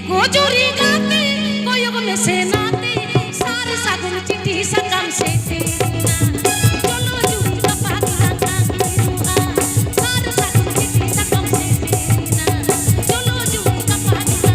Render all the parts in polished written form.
गोजुरी गाते कोयोग में से नाते सारे सागुन चिट्ठी सकम से चलो जुड़ी का पागला कांगीरुआ सारे सागुन चिट्ठी सकम से चलो जुड़ी का पागला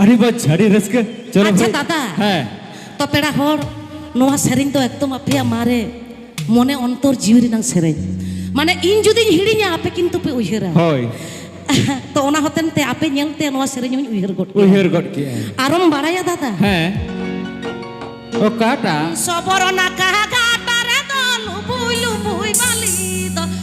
अरे बस झड़ी रस्के चलो अच्छा दादा है तो पेड़ा होर नोआ सेरिंग तो एकदम अपे मारे मने अंतर जीव रिनांग सेरें माने इन जुदी हिड़िया आपे किंतु पे उहिरा होय तो ओना होतेन ते आपे नेलते नोआ सेरें उहिर गट के आरम बाड़ाया दादा है ओ काटा सबरना कहा गाटा रे दो लुबुई लुबुई